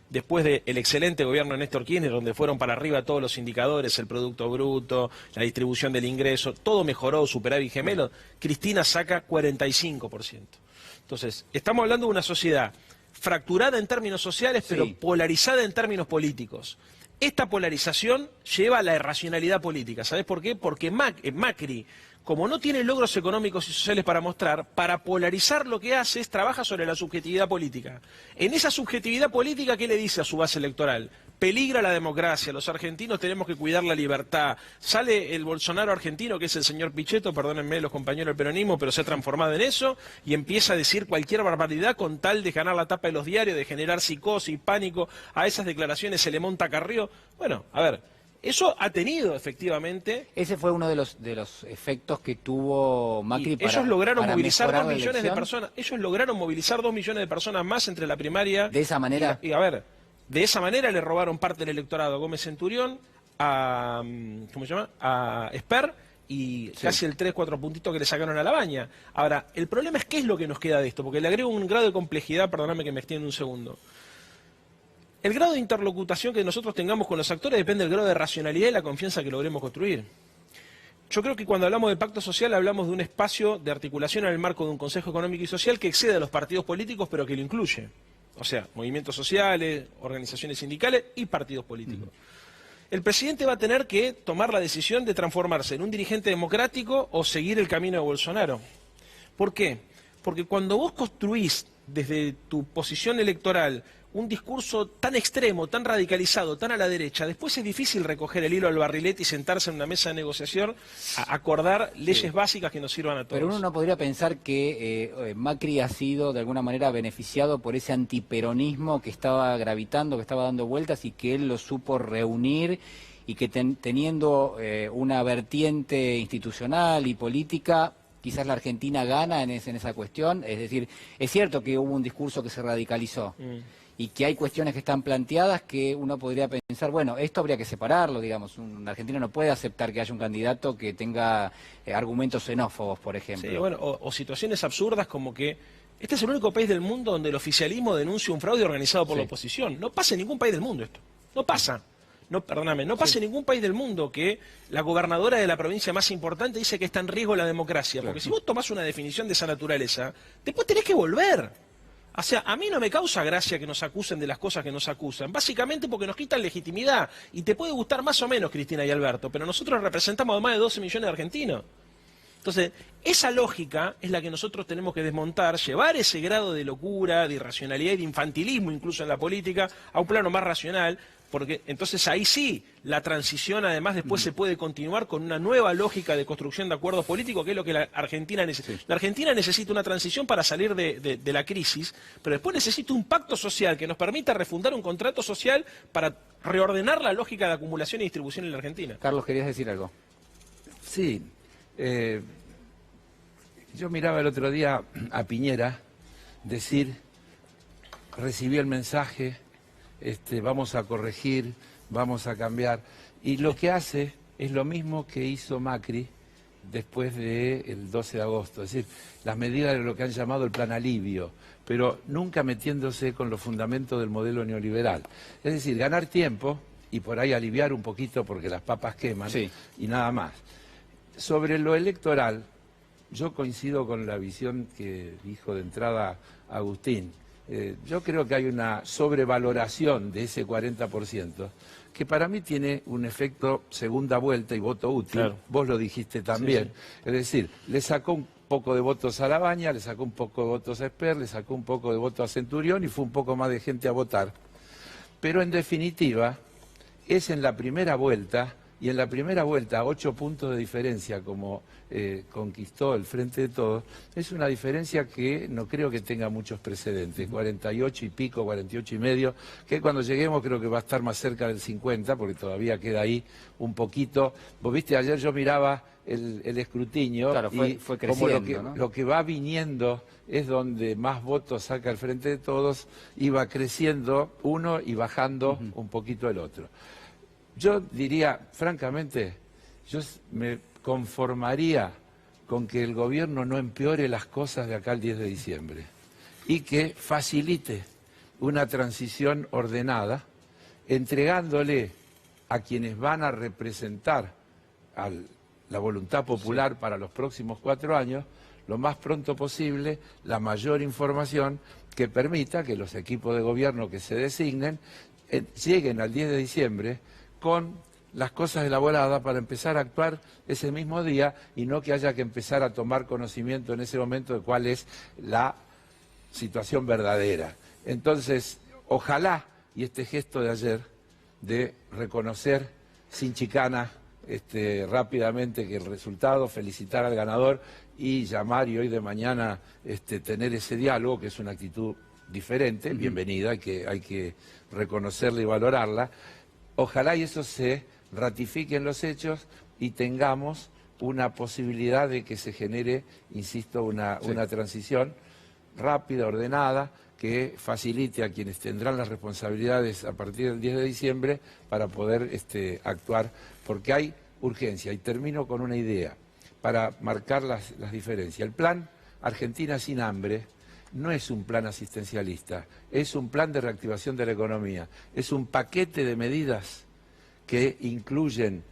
después del excelente gobierno de Néstor Kirchner, donde fueron para arriba todos los indicadores, el Producto Bruto, la distribución del ingreso, todo mejoró, superávit gemelo, Cristina saca 45%. Entonces, estamos hablando de una sociedad fracturada en términos sociales, pero polarizada en términos políticos. Esta polarización lleva a la irracionalidad política. ¿Sabes por qué? Porque Macri, como no tiene logros económicos y sociales para mostrar, para polarizar lo que hace es trabaja sobre la subjetividad política. En esa subjetividad política, ¿qué le dice a su base electoral? Peligra la democracia, los argentinos tenemos que cuidar la libertad. Sale el Bolsonaro argentino, que es el señor Pichetto, perdónenme los compañeros del peronismo, pero se ha transformado en eso, y empieza a decir cualquier barbaridad con tal de ganar la tapa de los diarios, de generar psicosis, pánico. A esas declaraciones se le monta Carrió. Bueno, a ver, eso ha tenido efectivamente... Ese fue uno de los efectos que tuvo Macri para ellos lograron para movilizar 2 millones elección. de personas. Ellos lograron movilizar 2 millones de personas más entre la primaria... De esa manera... Y a ver, de esa manera le robaron parte del electorado a Gómez Centurión, a... ¿cómo se llama? A Esper y casi el 3-4 puntitos que le sacaron a Labaña. Ahora, el problema es qué es lo que nos queda de esto, porque le agrego un grado de complejidad, perdóname que me extienda un segundo. El grado de interlocución que nosotros tengamos con los actores depende del grado de racionalidad y la confianza que logremos construir. Yo creo que cuando hablamos de pacto social hablamos de un espacio de articulación en el marco de un Consejo Económico y Social que excede a los partidos políticos pero que lo incluye. O sea, movimientos sociales, organizaciones sindicales y partidos políticos. El presidente va a tener que tomar la decisión de transformarse en un dirigente democrático o seguir el camino de Bolsonaro. ¿Por qué? Porque cuando vos construís desde tu posición electoral un discurso tan extremo, tan radicalizado, tan a la derecha, después es difícil recoger el hilo al barrilete y sentarse en una mesa de negociación a acordar leyes básicas que nos sirvan a todos. Pero uno no podría pensar que Macri ha sido de alguna manera beneficiado por ese antiperonismo que estaba gravitando, que estaba dando vueltas y que él lo supo reunir y que teniendo una vertiente institucional y política... Quizás la Argentina gana en esa cuestión, es decir, es cierto que hubo un discurso que se radicalizó y que hay cuestiones que están planteadas que uno podría pensar, bueno, esto habría que separarlo, digamos, una Argentina no puede aceptar que haya un candidato que tenga argumentos xenófobos, por ejemplo. Sí, bueno, o situaciones absurdas como que este es el único país del mundo donde el oficialismo denuncia un fraude organizado por la oposición. No pasa en ningún país del mundo esto, no pasa. No, perdóname, no pasa en ningún país del mundo que la gobernadora de la provincia más importante dice que está en riesgo la democracia. Porque si vos tomás una definición de esa naturaleza, después tenés que volver. O sea, a mí no me causa gracia que nos acusen de las cosas que nos acusan. Básicamente porque nos quitan legitimidad. Y te puede gustar más o menos, Cristina y Alberto, pero nosotros representamos a más de 12 millones de argentinos. Entonces, esa lógica es la que nosotros tenemos que desmontar, llevar ese grado de locura, de irracionalidad y de infantilismo incluso en la política a un plano más racional, porque entonces ahí sí la transición además después se puede continuar con una nueva lógica de construcción de acuerdos políticos, que es lo que la Argentina necesita. La Argentina necesita una transición para salir de la crisis, pero después necesita un pacto social que nos permita refundar un contrato social para reordenar la lógica de acumulación y distribución en la Argentina. Carlos, ¿querías decir algo? Sí. Yo miraba el otro día a Piñera decir, recibí el mensaje, vamos a corregir, vamos a cambiar. Y lo que hace es lo mismo que hizo Macri después del 12 de agosto. Es decir, las medidas de lo que han llamado el plan alivio, pero nunca metiéndose con los fundamentos del modelo neoliberal. Es decir, ganar tiempo y por ahí aliviar un poquito porque las papas queman y nada más. Sobre lo electoral, yo coincido con la visión que dijo de entrada Agustín. Yo creo que hay una sobrevaloración de ese 40%, que para mí tiene un efecto segunda vuelta y voto útil. Claro. Vos lo dijiste también. Sí, sí. Es decir, le sacó un poco de votos a Labaña, le sacó un poco de votos a Esper, le sacó un poco de votos a Centurión y fue un poco más de gente a votar. Pero en definitiva, es en la primera vuelta, y en la primera vuelta 8 puntos de diferencia como conquistó el Frente de Todos, es una diferencia que no creo que tenga muchos precedentes, 48 y pico, 48 y medio, que cuando lleguemos creo que va a estar más cerca del 50, porque todavía queda ahí un poquito. Vos viste, ayer yo miraba el escrutinio, claro, fue creciendo, como ¿no? Lo que va viniendo es donde más votos saca el Frente de Todos, y va creciendo uno y bajando un poquito el otro. Yo diría, francamente, yo me conformaría con que el gobierno no empeore las cosas de acá al 10 de diciembre y que facilite una transición ordenada, entregándole a quienes van a representar la voluntad popular para los próximos 4 años, lo más pronto posible, la mayor información que permita que los equipos de gobierno que se designen lleguen al 10 de diciembre con las cosas elaboradas para empezar a actuar ese mismo día y no que haya que empezar a tomar conocimiento en ese momento de cuál es la situación verdadera. Entonces, ojalá, y este gesto de ayer de reconocer sin chicana rápidamente que el resultado, felicitar al ganador y llamar y hoy de mañana tener ese diálogo, que es una actitud diferente, bienvenida, hay que reconocerla y valorarla. Ojalá y eso se ratifique en los hechos y tengamos una posibilidad de que se genere, insisto, una transición rápida, ordenada, que facilite a quienes tendrán las responsabilidades a partir del 10 de diciembre para poder actuar, porque hay urgencia. Y termino con una idea para marcar las diferencias. El plan Argentina sin hambre no es un plan asistencialista, es un plan de reactivación de la economía, es un paquete de medidas que incluyen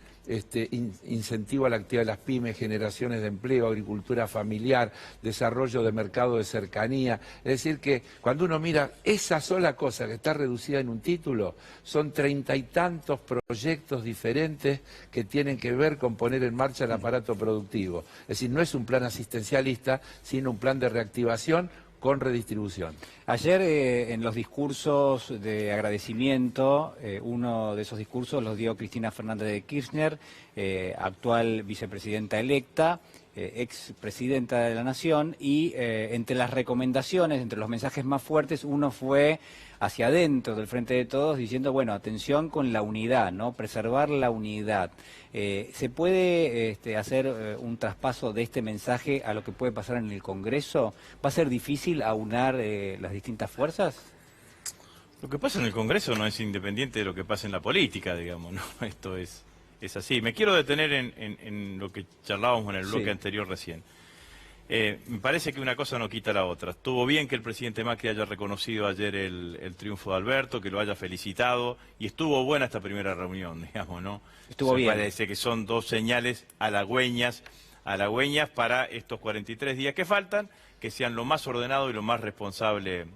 incentivo a la actividad de las pymes, generaciones de empleo, agricultura familiar, desarrollo de mercado de cercanía. Es decir que cuando uno mira esa sola cosa que está reducida en un título, son 30 y tantos proyectos diferentes que tienen que ver con poner en marcha el aparato productivo. Es decir, no es un plan asistencialista, sino un plan de reactivación con redistribución. Ayer en los discursos de agradecimiento, uno de esos discursos los dio Cristina Fernández de Kirchner, actual vicepresidenta electa, expresidenta de la Nación, y entre las recomendaciones, entre los mensajes más fuertes, uno fue hacia adentro del Frente de Todos diciendo, bueno, atención con la unidad, ¿no? Preservar la unidad. ¿Se puede hacer un traspaso de este mensaje a lo que puede pasar en el Congreso? ¿Va a ser difícil aunar las distintas fuerzas? Lo que pasa en el Congreso no es independiente de lo que pasa en la política, digamos, ¿no? Esto es así. Me quiero detener en lo que charlábamos en el bloque anterior recién. Me parece que una cosa no quita la otra. Estuvo bien que el presidente Macri haya reconocido ayer el triunfo de Alberto, que lo haya felicitado, y estuvo buena esta primera reunión, digamos, ¿no? Estuvo bien. Parece que son 2 señales halagüeñas para estos 43 días que faltan, que sean lo más ordenado y lo más responsable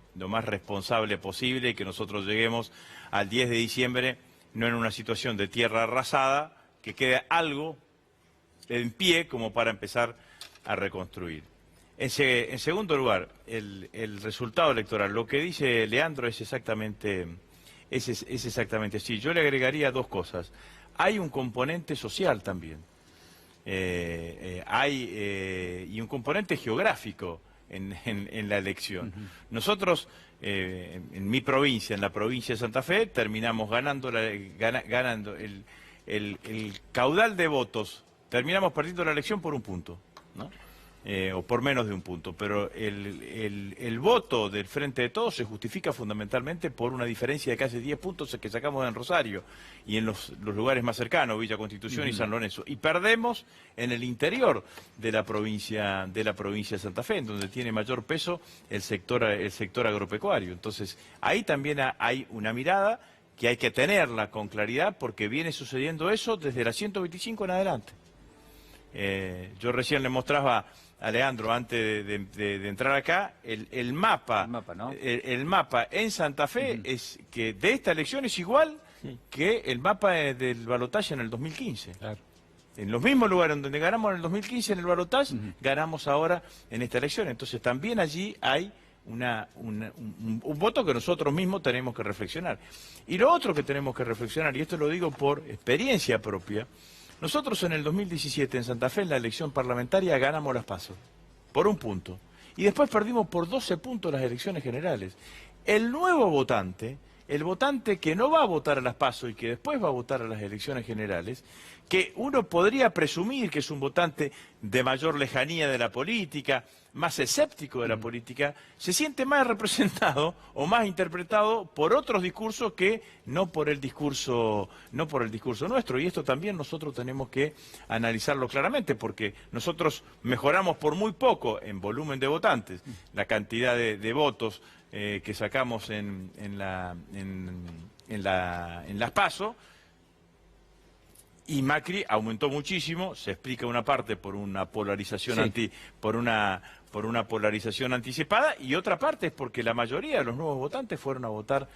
posible, y que nosotros lleguemos al 10 de diciembre no en una situación de tierra arrasada, que quede algo en pie como para empezar a reconstruir. En segundo lugar, el resultado electoral. Lo que dice Leandro es exactamente así. Yo le agregaría 2 cosas. Hay un componente social también. Y un componente geográfico en la elección. Nosotros, en mi provincia, en la provincia de Santa Fe, terminamos ganando el caudal de votos. Terminamos perdiendo la elección por 1 punto, ¿no? O por menos de 1 punto, pero el voto del Frente de Todos se justifica fundamentalmente por una diferencia de casi 10 puntos que sacamos en Rosario y en los lugares más cercanos, Villa Constitución y San Lorenzo, y perdemos en el interior de la provincia de Santa Fe, en donde tiene mayor peso el sector agropecuario. Entonces, ahí también hay una mirada que hay que tenerla con claridad, porque viene sucediendo eso desde la 125 en adelante. Yo recién le mostraba Alejandro, antes de entrar acá, el mapa, ¿no? el mapa en Santa Fe es que de esta elección es igual que el mapa del balotaje en el 2015. Claro. En los mismos lugares donde ganamos en el 2015 en el balotaje, ganamos ahora en esta elección. Entonces también allí hay un voto que nosotros mismos tenemos que reflexionar. Y lo otro que tenemos que reflexionar, y esto lo digo por experiencia propia, nosotros en el 2017 en Santa Fe en la elección parlamentaria ganamos las PASO por 1 punto. Y después perdimos por 12 puntos las elecciones generales. El nuevo votante, el votante que no va a votar a las PASO y que después va a votar a las elecciones generales, que uno podría presumir que es un votante de mayor lejanía de la política, más escéptico de la política, se siente más representado o más interpretado por otros discursos que no por el discurso nuestro. Y esto también nosotros tenemos que analizarlo claramente, porque nosotros mejoramos por muy poco en volumen de votantes, la cantidad de votos que sacamos en las PASO. Y Macri aumentó muchísimo, se explica una parte por una polarización por una polarización anticipada, y otra parte es porque la mayoría de los nuevos votantes fueron a votar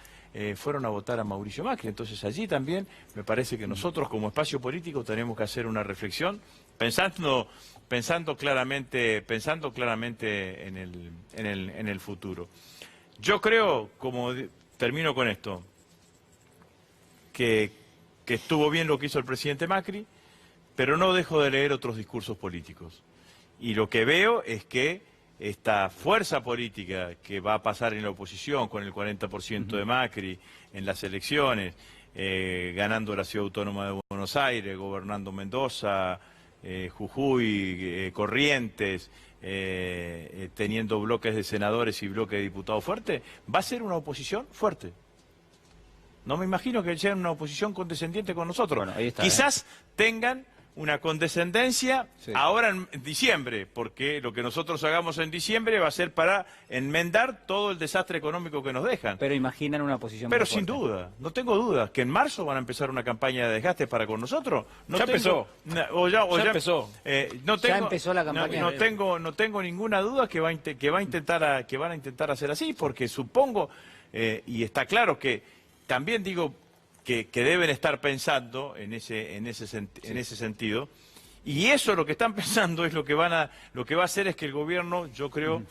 a Mauricio Macri. Entonces allí también me parece que nosotros como espacio político tenemos que hacer una reflexión pensando claramente en el futuro. Yo creo, termino con esto, que estuvo bien lo que hizo el presidente Macri, pero no dejo de leer otros discursos políticos. Y lo que veo es que esta fuerza política que va a pasar en la oposición con el 40% de Macri en las elecciones, ganando la Ciudad Autónoma de Buenos Aires, gobernando Mendoza, Jujuy, Corrientes, teniendo bloques de senadores y bloques de diputados fuertes, va a ser una oposición fuerte. No me imagino que sea una oposición condescendiente con nosotros. Bueno, ahí está, quizás tengan una condescendencia ahora en diciembre, porque lo que nosotros hagamos en diciembre va a ser para enmendar todo el desastre económico que nos dejan. Pero imaginan una oposición Pero sin duda, no tengo dudas, que en marzo van a empezar una campaña de desgaste para con nosotros. Ya empezó. Ya empezó. Ya empezó la campaña. No tengo ninguna duda que van a intentar hacer así, porque supongo, y está claro que también digo que deben estar pensando en ese sentido, y eso lo que están pensando es lo que va a hacer es que el gobierno, yo creo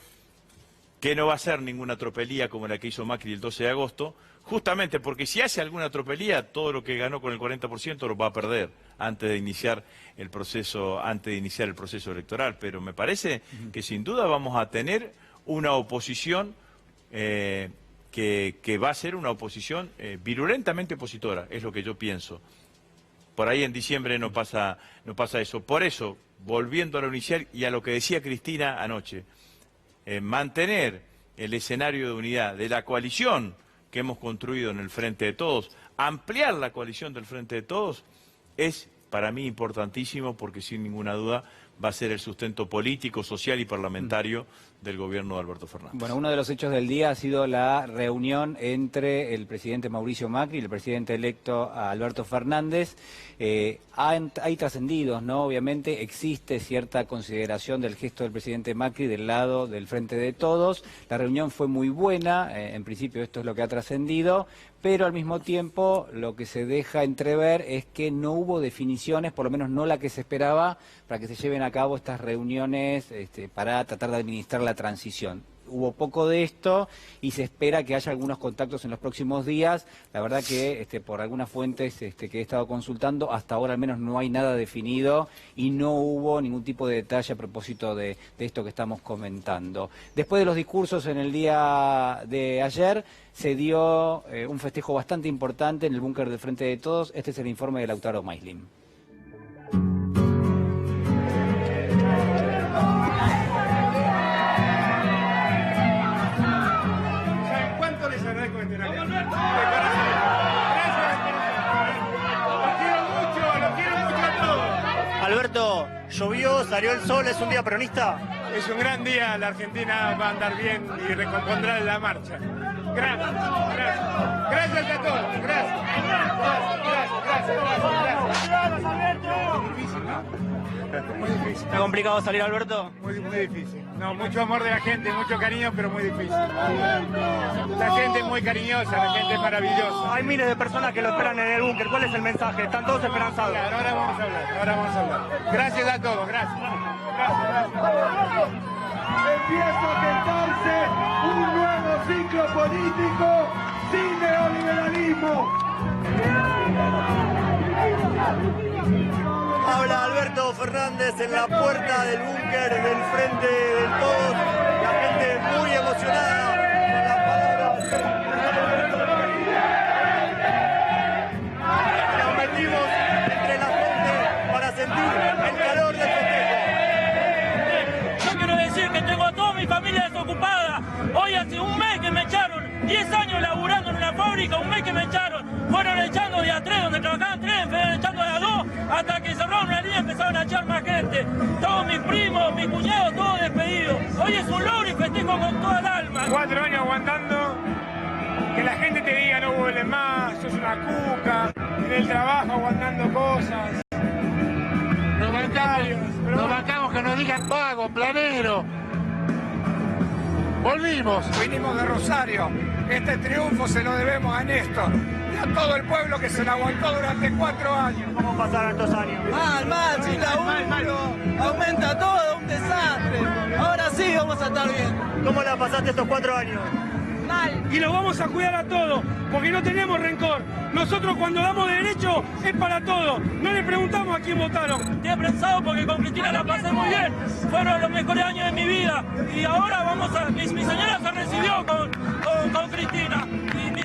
que no va a hacer ninguna tropelía como la que hizo Macri el 12 de agosto, justamente porque si hace alguna tropelía, todo lo que ganó con el 40% lo va a perder antes de iniciar el proceso electoral. Pero me parece que sin duda vamos a tener una oposición que va a ser una oposición virulentamente opositora, es lo que yo pienso. Por ahí en diciembre no pasa eso. Por eso, volviendo a lo inicial y a lo que decía Cristina anoche, mantener el escenario de unidad de la coalición que hemos construido en el Frente de Todos, ampliar la coalición del Frente de Todos, es para mí importantísimo, porque sin ninguna duda va a ser el sustento político, social y parlamentario del gobierno de Alberto Fernández. Bueno, uno de los hechos del día ha sido la reunión entre el presidente Mauricio Macri y el presidente electo Alberto Fernández. Hay trascendidos, ¿no? Obviamente existe cierta consideración del gesto del presidente Macri del lado del Frente de Todos. La reunión fue muy buena, en principio esto es lo que ha trascendido, pero al mismo tiempo lo que se deja entrever es que no hubo definiciones, por lo menos no la que se esperaba, para que se lleven a cabo estas reuniones para tratar de administrar la transición. Hubo poco de esto y se espera que haya algunos contactos en los próximos días. La verdad que por algunas fuentes que he estado consultando, hasta ahora al menos no hay nada definido y no hubo ningún tipo de detalle a propósito de esto que estamos comentando. Después de los discursos en el día de ayer, se dio un festejo bastante importante en el búnker del Frente de Todos. Este es el informe de Lautaro Maislin. Alberto, llovió, salió el sol, ¿es un día peronista? Es un gran día, la Argentina va a andar bien y recompondrá la marcha. Gracias a todos, gracias. Muy difícil. ¿Está complicado salir, Alberto? Muy difícil. No, mucho amor de la gente, mucho cariño, pero muy difícil. La gente es muy cariñosa, la gente es maravillosa. Hay miles de personas que lo esperan en el búnker. ¿Cuál es el mensaje? Están todos esperanzados. Claro, ahora vamos a hablar. Gracias a todos, gracias. Empieza a gestarse un nuevo ciclo político sin neoliberalismo. Habla Alberto Fernández en la puerta del búnker, del frente del todos. La gente muy emocionada con las palabras. Nos metimos entre la gente para sentir el calor del festejo. Yo quiero decir que tengo a toda mi familia desocupada. Hoy hace un mes que me echaron, 10 años laburando en una fábrica, un mes que me echaron. Fueron echando de a 3, donde trabajaban 3, fueron echando de a 2, hasta que cerraron una línea y empezaron a echar más gente. Todos mis primos, mis cuñados, todos despedidos. Hoy es un logro y festejo con toda el alma. 4 años aguantando, que la gente te diga no vuelves más, sos una cuca, en el trabajo aguantando cosas. Nos bancamos que nos digan vago, planero. Volvimos. Vinimos de Rosario. Este triunfo se lo debemos a Néstor y a todo el pueblo que se lo aguantó durante 4 años. ¿Cómo pasaron estos años? Mal, sin laburo, aumenta todo, un desastre. Ahora sí vamos a estar bien. ¿Cómo la pasaste estos 4 años? Mal. Y lo vamos a cuidar a todos, porque no tenemos rencor. Nosotros cuando damos derecho es para todos. No le preguntamos a quién votaron. Estoy prensado porque con Cristina la pasé muy bien. Fueron los mejores años de mi vida. Y ahora vamos a... Mi señora se recibió con Cristina.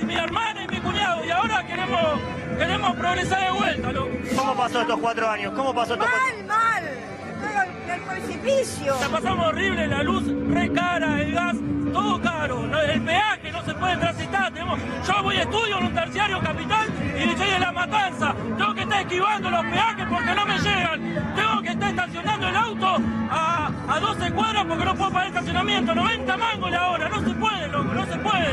Y mi hermana y mi cuñado. Y ahora queremos progresar de vuelta, ¿no? ¿Cómo pasó estos 4 años? ¿Cómo pasó estos 4 años? Mal. Estoy en el precipicio. La pasamos horrible, la luz re cara, el gas, todo caro. El peaje no se puede transitar. Yo voy a estudio en un terciario capital y soy de La Matanza. Tengo que estar esquivando los peajes porque no me llegan. Tengo que estar estacionando el auto a 12 cuadras porque no puedo pagar estacionamiento. 90 mangos la hora. No se puede, loco, no se puede.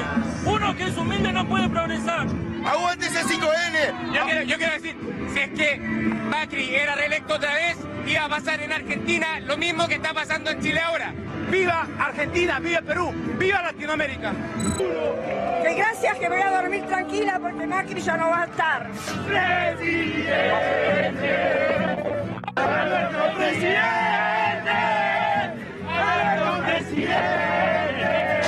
Uno que es humilde no puede progresar. ¡Aguante ese 5N! Yo quiero decir, si es que Macri era reelecto otra vez, iba a pasar en Argentina lo mismo que está pasando en Chile ahora. ¡Viva Argentina! ¡Viva Perú! ¡Viva Latinoamérica! Que gracias que voy a dormir tranquila porque Macri ya no va a estar.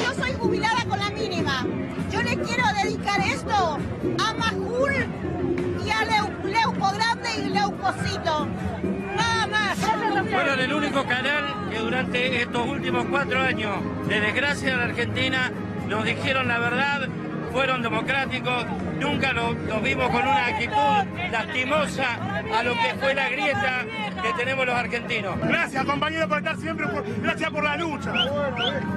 Yo soy jubilada con la mínima. Yo le quiero dedicar esto a Majul y a Leuco Grande y Leucocito. Nada más. Fueron el único canal que durante estos últimos 4 años de desgracia en la Argentina nos dijeron la verdad, fueron democráticos, nunca los vimos con una actitud lastimosa a lo que fue la grieta que tenemos los argentinos. Gracias, compañero, por estar siempre, gracias por la lucha.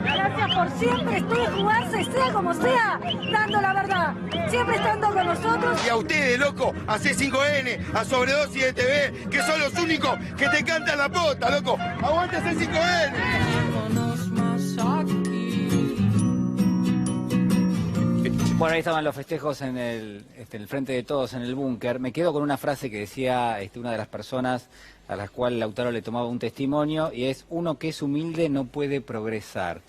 Gracias por siempre, estoy a jugarse, sea como sea, dando la verdad. Siempre estando con nosotros. Y a ustedes, loco, a C5N, a Sobredosis de TV, que son los únicos que te cantan la pota, loco. ¡Aguante C5N! Bueno, ahí estaban los festejos en el frente de todos, en el búnker. Me quedo con una frase que decía una de las personas a las cuales Lautaro le tomaba un testimonio, y es: uno que es humilde no puede progresar.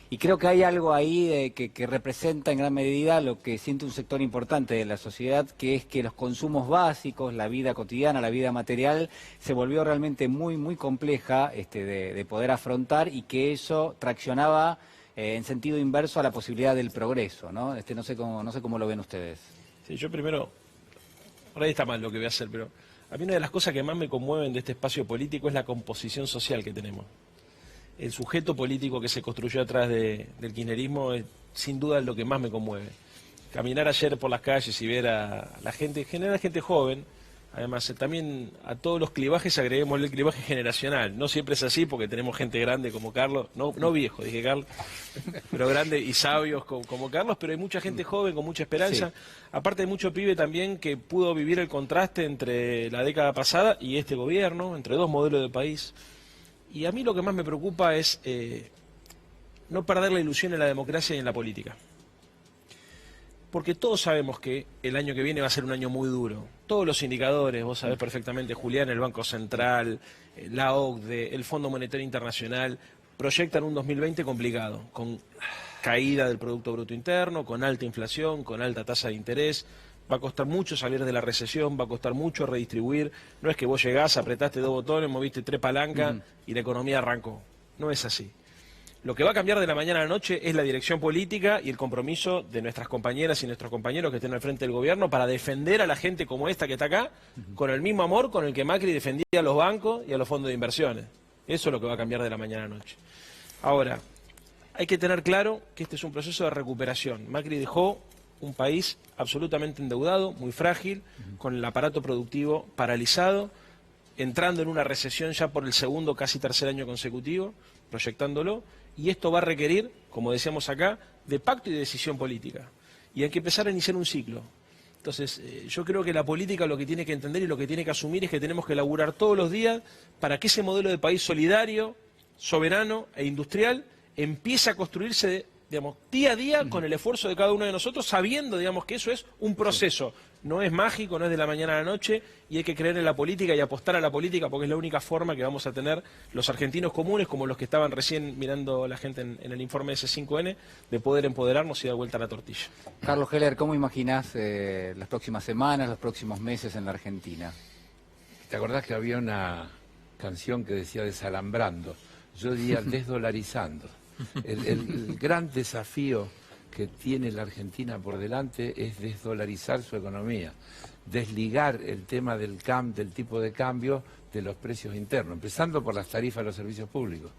Y creo que hay algo ahí que representa en gran medida lo que siente un sector importante de la sociedad, que es que los consumos básicos, la vida cotidiana, la vida material, se volvió realmente muy, muy compleja de poder afrontar, y que eso traccionaba en sentido inverso a la posibilidad del progreso, ¿no? No sé cómo lo ven ustedes. Sí, yo primero, por ahí está mal lo que voy a hacer, pero a mí una de las cosas que más me conmueven de este espacio político es la composición social que tenemos. El sujeto político que se construyó atrás del kirchnerismo es sin duda lo que más me conmueve. Caminar ayer por las calles y ver a la gente, en general gente joven, además también a todos los clivajes agreguemos el clivaje generacional. No siempre es así porque tenemos gente grande como Carlos, no viejo, dije Carlos, pero grande y sabios como Carlos, pero hay mucha gente joven con mucha esperanza. Sí. Aparte hay mucho pibe también que pudo vivir el contraste entre la década pasada y este gobierno, entre dos modelos de país. Y a mí lo que más me preocupa es no perder la ilusión en la democracia y en la política. porque todos sabemos que el año que viene va a ser un año muy duro. Todos los indicadores, vos sabés perfectamente, Julián, el Banco Central, la OCDE, el Fondo Monetario Internacional, proyectan un 2020 complicado, con caída del Producto Bruto Interno, con alta inflación, con alta tasa de interés. Va a costar mucho salir de la recesión, va a costar mucho redistribuir. No es que vos llegás, apretaste 2 botones, moviste 3 palancas y la economía arrancó. No es así. Lo que va a cambiar de la mañana a la noche es la dirección política y el compromiso de nuestras compañeras y nuestros compañeros que estén al frente del gobierno para defender a la gente como esta que está acá, con el mismo amor con el que Macri defendía a los bancos y a los fondos de inversiones. Eso es lo que va a cambiar de la mañana a la noche. Ahora, hay que tener claro que este es un proceso de recuperación. Macri dejó un país absolutamente endeudado, muy frágil, con el aparato productivo paralizado, entrando en una recesión ya por el segundo, casi tercer año consecutivo, proyectándolo, y esto va a requerir, como decíamos acá, de pacto y de decisión política. Y hay que empezar a iniciar un ciclo. Entonces, yo creo que la política lo que tiene que entender y lo que tiene que asumir es que tenemos que laburar todos los días para que ese modelo de país solidario, soberano e industrial empiece a construirse, digamos, día a día con el esfuerzo de cada uno de nosotros, sabiendo, digamos, que eso es un proceso. No es mágico, no es de la mañana a la noche, y hay que creer en la política y apostar a la política porque es la única forma que vamos a tener los argentinos comunes, como los que estaban recién mirando la gente en el informe de S5N, de poder empoderarnos y dar vuelta a la tortilla. Carlos Heller, ¿cómo imaginás las próximas semanas, los próximos meses en la Argentina? ¿Te acordás que había una canción que decía desalambrando? Yo diría desdolarizando. El gran desafío que tiene la Argentina por delante es desdolarizar su economía, desligar el tema del tipo de cambio de los precios internos, empezando por las tarifas de los servicios públicos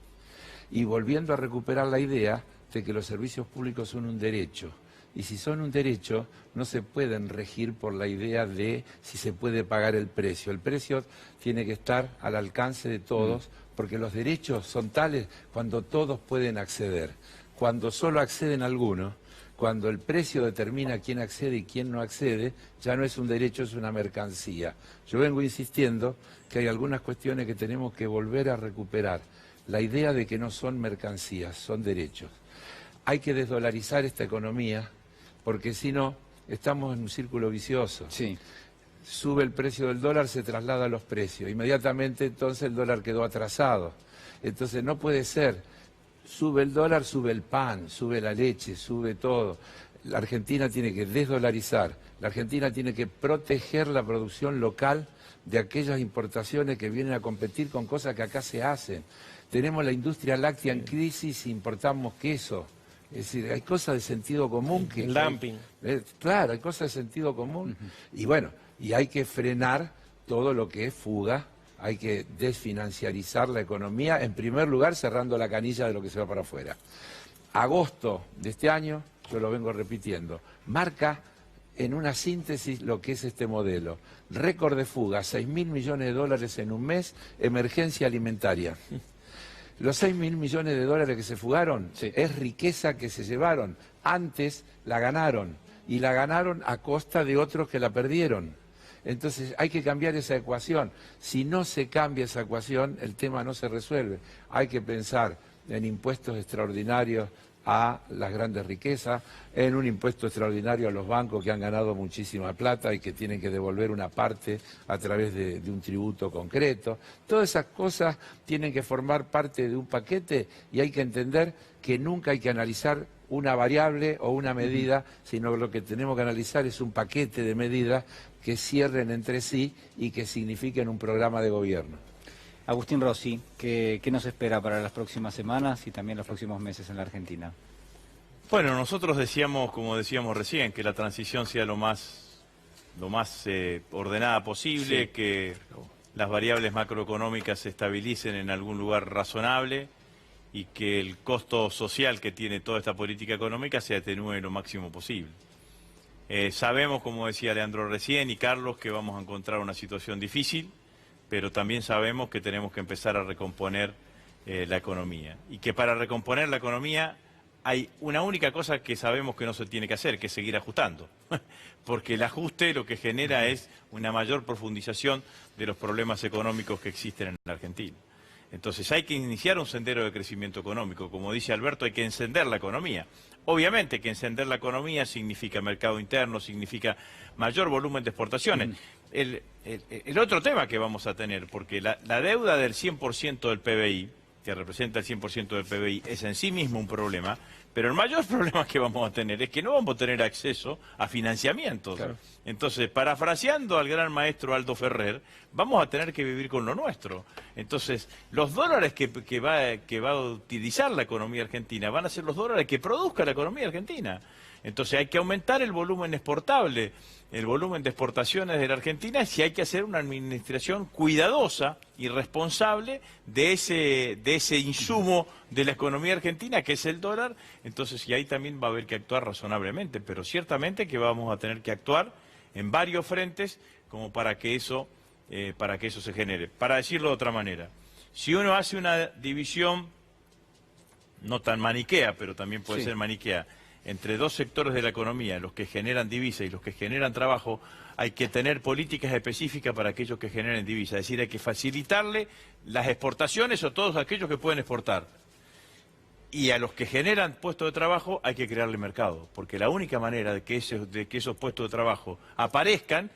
y volviendo a recuperar la idea de que los servicios públicos son un derecho. Y si son un derecho, no se pueden regir por la idea de si se puede pagar el precio. El precio tiene que estar al alcance de todos, porque los derechos son tales cuando todos pueden acceder. Cuando solo acceden algunos, cuando el precio determina quién accede y quién no accede, ya no es un derecho, es una mercancía. Yo vengo insistiendo que hay algunas cuestiones que tenemos que volver a recuperar. La idea de que no son mercancías, son derechos. Hay que desdolarizar esta economía, porque si no, estamos en un círculo vicioso. Sí. Sube el precio del dólar, se traslada a los precios. Inmediatamente entonces el dólar quedó atrasado. Entonces no puede ser. Sube el dólar, sube el pan, sube la leche, sube todo. La Argentina tiene que desdolarizar. La Argentina tiene que proteger la producción local de aquellas importaciones que vienen a competir con cosas que acá se hacen. Tenemos la industria láctea en crisis e importamos queso. Es decir, hay cosas de sentido común que... El dumping. Claro, hay cosas de sentido común. Y bueno, y hay que frenar todo lo que es fuga. Hay que desfinanciarizar la economía, en primer lugar cerrando la canilla de lo que se va para afuera. Agosto de este año, yo lo vengo repitiendo, marca en una síntesis lo que es este modelo. Récord de fuga, 6.000 millones de dólares en un mes, emergencia alimentaria. Los 6.000 millones de dólares que se fugaron es riqueza que se llevaron. Antes la ganaron, y la ganaron a costa de otros que la perdieron. Entonces hay que cambiar esa ecuación. Si no se cambia esa ecuación, el tema no se resuelve. Hay que pensar en impuestos extraordinarios a las grandes riquezas, en un impuesto extraordinario a los bancos que han ganado muchísima plata y que tienen que devolver una parte a través de un tributo concreto. Todas esas cosas tienen que formar parte de un paquete y hay que entender que nunca hay que analizar una variable o una medida, sino que lo que tenemos que analizar es un paquete de medidas que cierren entre sí y que signifiquen un programa de gobierno. Agustín Rossi, ¿qué nos espera para las próximas semanas y también los próximos meses en la Argentina? Bueno, nosotros decíamos, como decíamos recién, que la transición sea lo más ordenada posible, que las variables macroeconómicas se estabilicen en algún lugar razonable y que el costo social que tiene toda esta política económica se atenúe lo máximo posible. Sabemos, como decía Leandro recién y Carlos, que vamos a encontrar una situación difícil, pero también sabemos que tenemos que empezar a recomponer la economía. Y que para recomponer la economía hay una única cosa que sabemos que no se tiene que hacer, que es seguir ajustando. Porque el ajuste lo que genera es una mayor profundización de los problemas económicos que existen en la Argentina. Entonces hay que iniciar un sendero de crecimiento económico. Como dice Alberto, hay que encender la economía. Obviamente que encender la economía significa mercado interno, significa mayor volumen de exportaciones. El otro tema que vamos a tener, porque la deuda del 100% del PBI, que representa el 100% del PBI, es en sí mismo un problema, pero el mayor problema que vamos a tener es que no vamos a tener acceso a financiamientos. Claro. Entonces, parafraseando al gran maestro Aldo Ferrer, vamos a tener que vivir con lo nuestro. Entonces, los dólares que va a utilizar la economía argentina van a ser los dólares que produzca la economía argentina. Entonces hay que aumentar el volumen exportable, el volumen de exportaciones de la Argentina, y hay que hacer una administración cuidadosa y responsable de ese insumo de la economía argentina, que es el dólar. Entonces, y ahí también va a haber que actuar razonablemente, pero ciertamente que vamos a tener que actuar en varios frentes como para que eso se genere. Para decirlo de otra manera, si uno hace una división no tan maniquea, pero también puede ser maniquea, entre dos sectores de la economía, los que generan divisa y los que generan trabajo, hay que tener políticas específicas para aquellos que generen divisa. Es decir, hay que facilitarle las exportaciones a todos aquellos que pueden exportar. Y a los que generan puestos de trabajo hay que crearle mercado, porque la única manera de que esos puestos de trabajo aparezcan,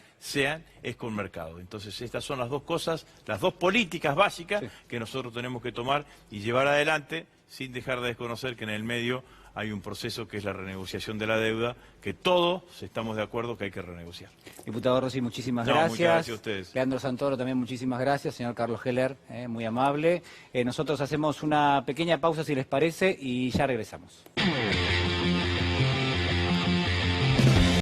es con mercado. Entonces estas son las dos cosas, las dos políticas básicas que nosotros tenemos que tomar y llevar adelante, sin dejar de desconocer que en el medio hay un proceso que es la renegociación de la deuda, que todos estamos de acuerdo que hay que renegociar. Diputado Rossi, muchísimas gracias. Muchas gracias a ustedes. Leandro Santoro, también muchísimas gracias. Señor Carlos Heller, muy amable. Nosotros hacemos una pequeña pausa, si les parece, y ya regresamos.